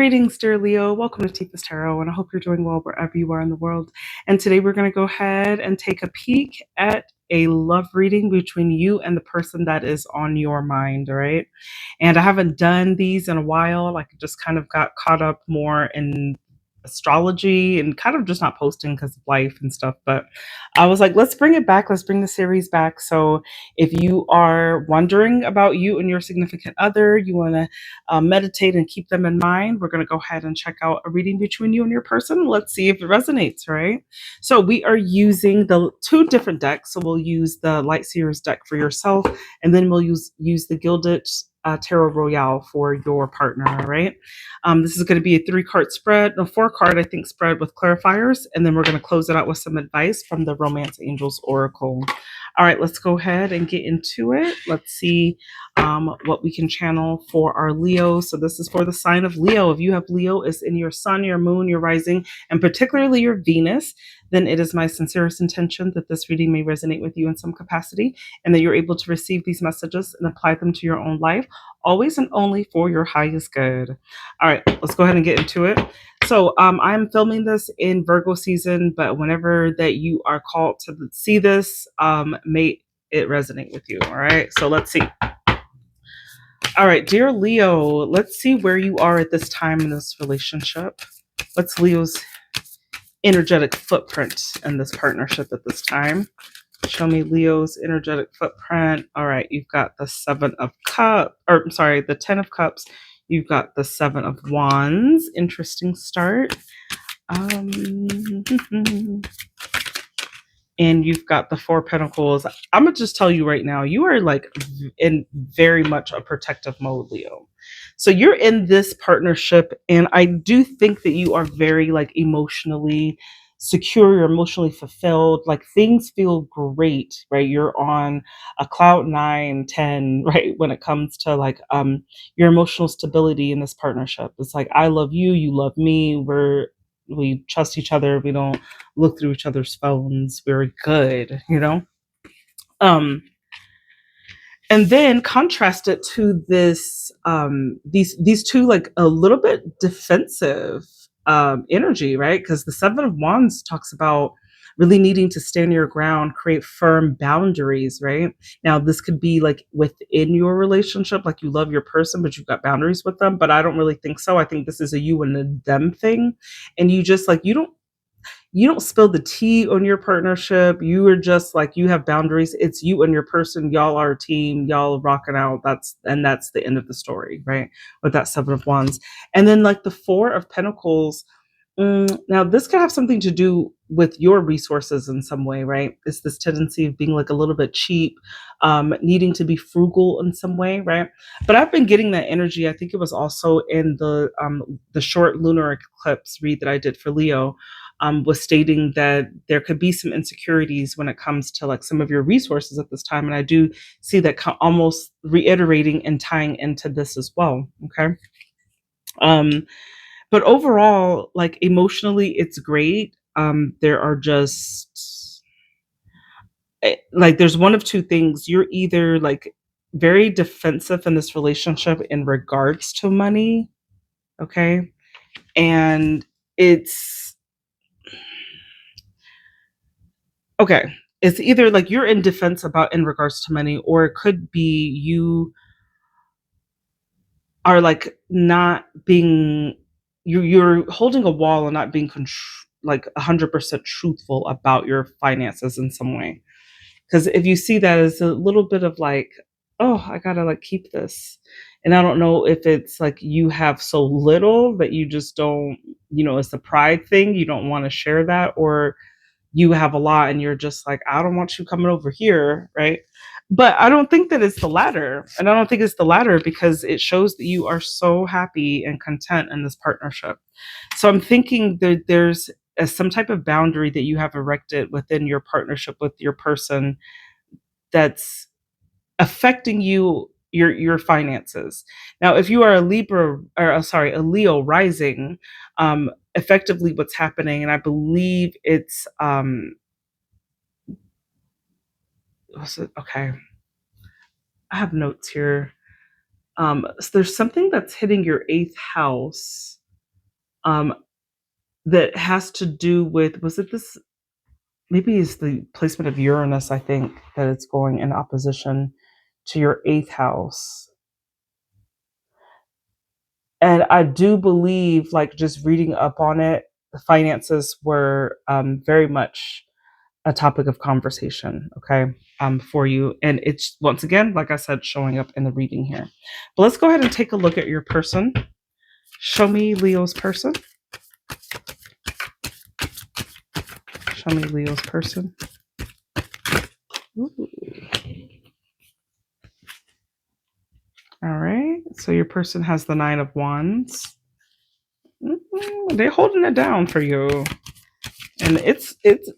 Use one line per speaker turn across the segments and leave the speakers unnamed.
Greetings, dear Leo. Welcome to Tifa's Tarot, and I hope you're doing well wherever you are in the world. And today we're going to go ahead and take a peek at a love reading between you and the person that is on your mind, all right? And I haven't done these in a while. Like, I just kind of got caught up more in astrology and kind of just not posting because of life and stuff. But I was like, let's bring it back. Let's bring the series back. So if you are wondering about you and your significant other, you want to meditate and keep them in mind, we're going to go ahead and check out a reading between you and your person. Let's see if it resonates, right? So we are using the two different decks. So we'll use the Light Seers deck for yourself, and then we'll use the Gilded Tarot Royale for your partner, right? This is going to be a 3-card spread, no, 4-card, I think, spread with clarifiers, and then we're going to close it out with some advice from the Romance Angels Oracle. All right, let's go ahead and get into it. Let's see what we can channel for our Leo. So this is for the sign of Leo. If you have Leo is in your sun, your moon, your rising, and particularly your Venus, then it is my sincerest intention that this reading may resonate with you in some capacity, and that you're able to receive these messages and apply them to your own life, always and only for your highest good. All right, let's go ahead and get into it. So I'm filming this in Virgo season, but whenever that you are called to see this, may it resonate with you. All right, so let's see. All right, dear Leo, let's see where you are at this time in this relationship. What's Leo's energetic footprint in this partnership at this time? Show me Leo's energetic footprint. All right, you've got the 7 of Cups, or I'm sorry, the 10 of Cups. You've got the 7 of Wands. Interesting start. And you've got the 4 Pentacles. I'm going to just tell you right now, you are like in very much a protective mode, Leo. So you're in this partnership, and I do think that you are very like emotionally secure, you're emotionally fulfilled, like things feel great, right? You're on a cloud 9, 10, right? When it comes to like your emotional stability in this partnership. It's like, I love you, you love me, we trust each other, we don't look through each other's phones, we're good, you know? And then contrast it to this these two like a little bit defensive energy, right? Because the 7 of Wands talks about really needing to stand your ground, create firm boundaries, right? Now, this could be like within your relationship, like you love your person, but you've got boundaries with them. But I don't really think so. I think this is a you and a them thing. And you just like, you don't spill the tea on your partnership. You are just like, you have boundaries. It's you and your person. Y'all are a team. Y'all rocking out. That's the end of the story, right? With that 7 of Wands. And then like the 4 of Pentacles. Now this could have something to do with your resources in some way, right? It's this tendency of being like a little bit cheap, needing to be frugal in some way, right? But I've been getting that energy. I think it was also in the short lunar eclipse read that I did for Leo. Was stating that there could be some insecurities when it comes to like some of your resources at this time. And I do see that almost reiterating and tying into this as well. Okay. But overall, like emotionally, it's great. There are just like, there's one of two things. You're either like very defensive in this relationship in regards to money. Okay. And it's, okay, it's either like you're in defense about in regards to money, or it could be you are like not being, you're holding a wall and not being like 100% truthful about your finances in some way. Because if you see that as a little bit of like, oh, I gotta like keep this, and I don't know if it's like you have so little that you just don't, it's the pride thing, you don't want to share that, or you have a lot and you're just like, I don't want you coming over here, right? But I don't think that it's the latter. And I don't think it's the latter because it shows that you are so happy and content in this partnership. So I'm thinking that there's some type of boundary that you have erected within your partnership with your person that's affecting your finances. Now, if you are a Libra, or a Leo rising, effectively what's happening, and I believe it's okay, I have notes here. So there's something that's hitting your 8th house. um, that has to do with, was it this? Maybe it's the placement of Uranus, I think, that it's going in opposition to your eighth house. And I do believe, like, just reading up on it, the finances were very much a topic of conversation, okay, for you. And it's, once again, like I said, showing up in the reading here. But let's go ahead and take a look at your person. Show me Leo's person. Show me Leo's person. Ooh. All right. So your person has the Nine of Wands. They're holding it down for you. And it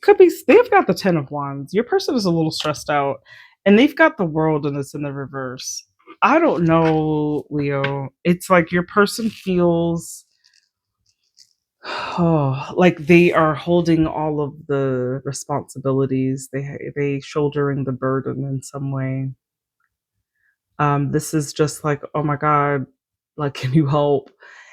could be, they've got the Ten of Wands. Your person is a little stressed out, and they've got the World, and it's in the reverse. I don't know, Leo. It's like your person feels like they are holding all of the responsibilities. They shouldering the burden in some way. This is just like, oh my God, like, can you help?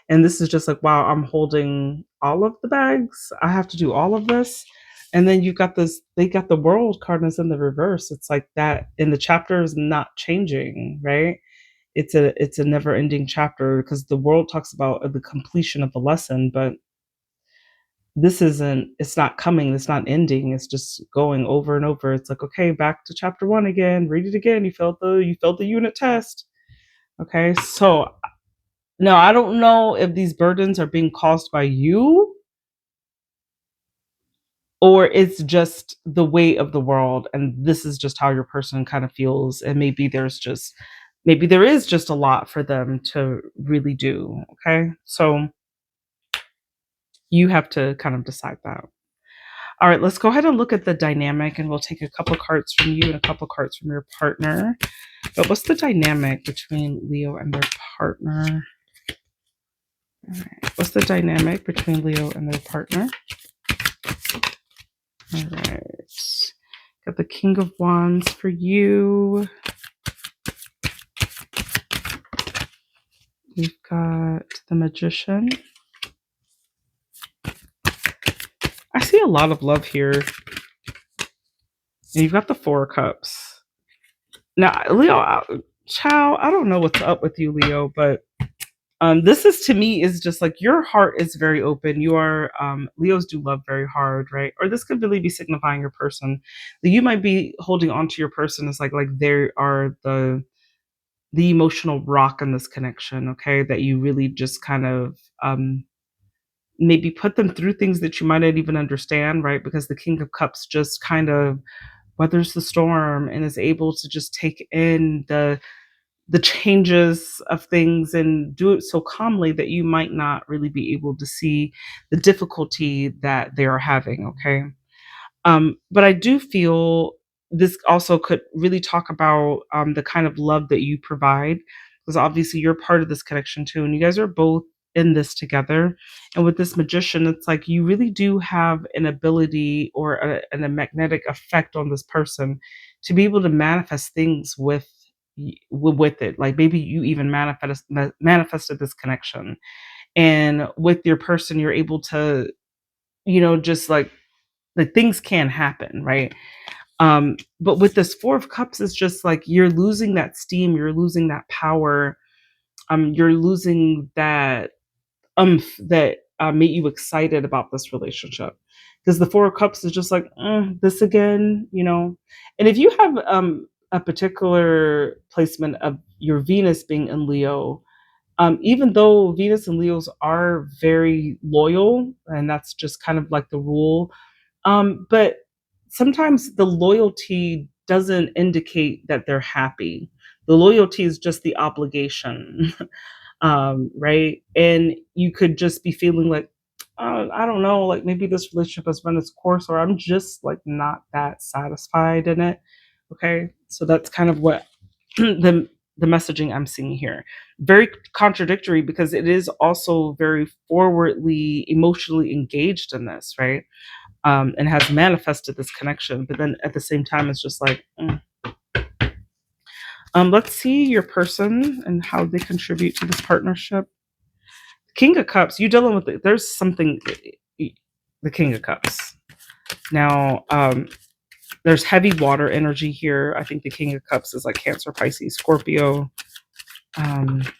And this is just like, wow, I'm holding all of the bags. I have to do all of this. And then you've got this, they got the World card is in the reverse. It's like that, and the chapter is not changing, right? It's a never ending chapter, because the World talks about the completion of the lesson, but this isn't, it's not coming, it's not ending, it's just going over and over. It's like, okay, back to chapter 1 again, read it again. You failed the unit test. Okay, so now I don't know if these burdens are being caused by you, or it's just the weight of the world, and this is just how your person kind of feels. And maybe there is just a lot for them to really do. Okay, so you have to kind of decide that. All right, let's go ahead and look at the dynamic, and we'll take a couple cards from you and a couple cards from your partner. But what's the dynamic between Leo and their partner? All right. What's the dynamic between Leo and their partner? All right. Got the King of Wands for you. We've got the Magician. I see a lot of love here. And you've got the Four of Cups. Now, Leo, I don't know what's up with you, Leo, but this is, to me, is just like your heart is very open. You are, Leos do love very hard, right? Or this could really be signifying your person. You might be holding on to your person as like they are the emotional rock in this connection, okay? That you really just kind of maybe put them through things that you might not even understand, right? Because the King of Cups just kind of weathers the storm and is able to just take in the changes of things and do it so calmly that you might not really be able to see the difficulty that they are having, okay? But I do feel this also could really talk about the kind of love that you provide, because obviously you're part of this connection too, and you guys are both in this together. And with this Magician, it's like you really do have an ability or a magnetic effect on this person to be able to manifest things with it. Like maybe you even manifested this connection, and with your person, you're able to, just like things can happen, right? But with this Four of Cups, it's just like you're losing that steam, you're losing that power, you're losing that that made you excited about this relationship. Because the Four of Cups is just like, this again, And if you have a particular placement of your Venus being in Leo, even though Venus and Leos are very loyal, and that's just kind of like the rule, but sometimes the loyalty doesn't indicate that they're happy. The loyalty is just the obligation, right? And you could just be feeling like, I don't know, like maybe this relationship has run its course, or I'm just like not that satisfied in it. Okay, so that's kind of what the messaging I'm seeing here. Very contradictory, because it is also very forwardly emotionally engaged in this, right? And has manifested this connection, but then at the same time, it's just like, let's see your person and how they contribute to this partnership. King of Cups, you dealing with it. There's something, the King of Cups. Now, there's heavy water energy here. I think the King of Cups is like Cancer, Pisces, Scorpio. The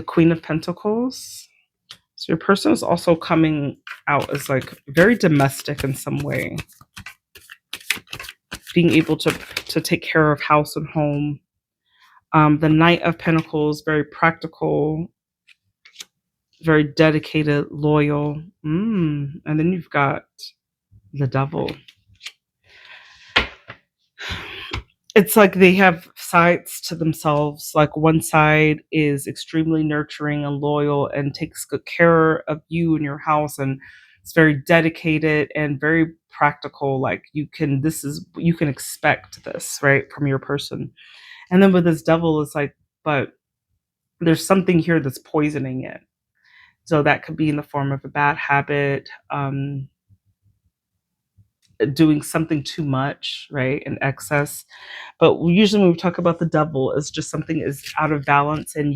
Queen of Pentacles. So your person is also coming out as like very domestic in some way. Being able to take care of house and home. The Knight of Pentacles, very practical, very dedicated, loyal. And then you've got the Devil. It's like they have sides to themselves. Like one side is extremely nurturing and loyal and takes good care of you and your house, and it's very dedicated and very practical. Like you can expect this, right, from your person. And then with this Devil, it's like, but there's something here that's poisoning it. So that could be in the form of a bad habit, doing something too much, right, in excess. But usually when we talk about the Devil, it's just something is out of balance, and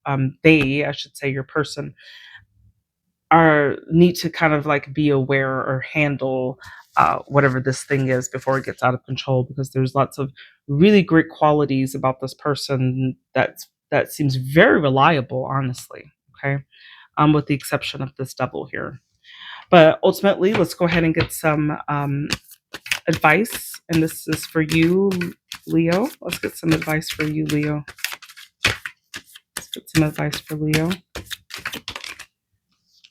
I should say your person, need to kind of like be aware or handle whatever this thing is before it gets out of control, because there's lots of really great qualities about this person that seems very reliable, honestly. Okay. With the exception of this Devil here. But ultimately, let's go ahead and get some advice. And this is for you, Leo. Let's get some advice for you, Leo. Let's get some advice for Leo.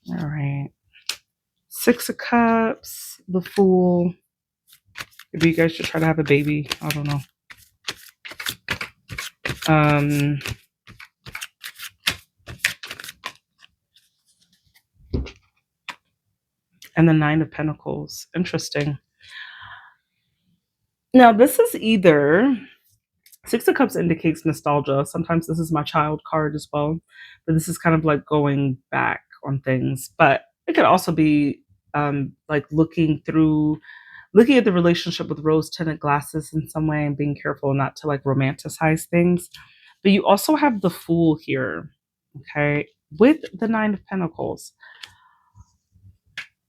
All right. Six of Cups, the Fool. Maybe you guys should try to have a baby. I don't know. And the Nine of Pentacles. Interesting. Now, this is either... Six of Cups indicates nostalgia. Sometimes this is my child card as well. But this is kind of like going back on things. But it could also be like looking at the relationship with rose-tinted glasses in some way and being careful not to like romanticize things. But you also have the Fool here, okay, with the Nine of Pentacles.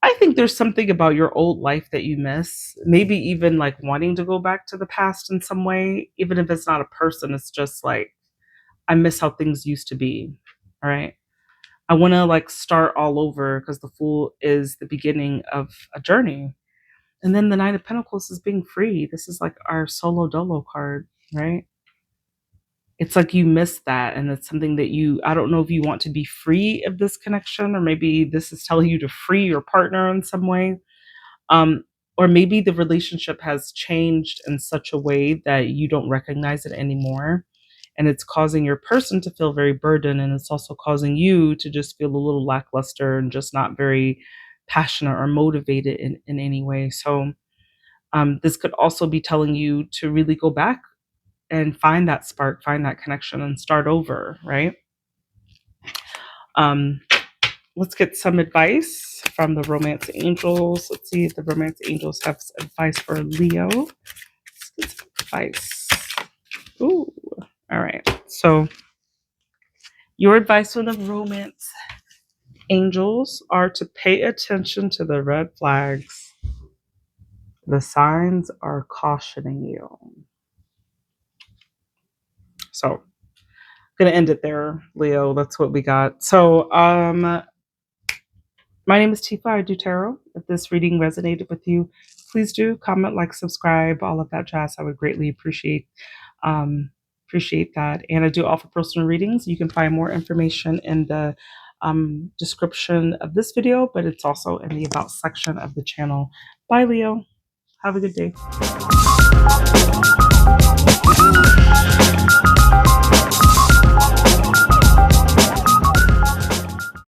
I think there's something about your old life that you miss. Maybe even like wanting to go back to the past in some way, even if it's not a person. It's just like, I miss how things used to be. All right. I want to like start all over, because the Fool is the beginning of a journey. And then the Nine of Pentacles is being free. This is like our solo dolo card, right? It's like you miss that. And it's something that I don't know if you want to be free of this connection, or maybe this is telling you to free your partner in some way. Or maybe the relationship has changed in such a way that you don't recognize it anymore. And it's causing your person to feel very burdened. And it's also causing you to just feel a little lackluster and just not very passionate or motivated in any way. So this could also be telling you to really go back and find that spark, find that connection, and start over, right? Let's get some advice from the romance angels. Let's see if the romance angels have advice for Leo. Let's get some advice. Ooh, all right. So your advice from the romance angels are to pay attention to the red flags. The signs are cautioning you. So I'm going to end it there, Leo. That's what we got. So my name is Tifa. I do tarot. If this reading resonated with you, please do comment, like, subscribe, all of that jazz. I would greatly appreciate that. And I do offer personal readings. You can find more information in the description of this video, but it's also in the About section of the channel. Bye, Leo. Have a good day.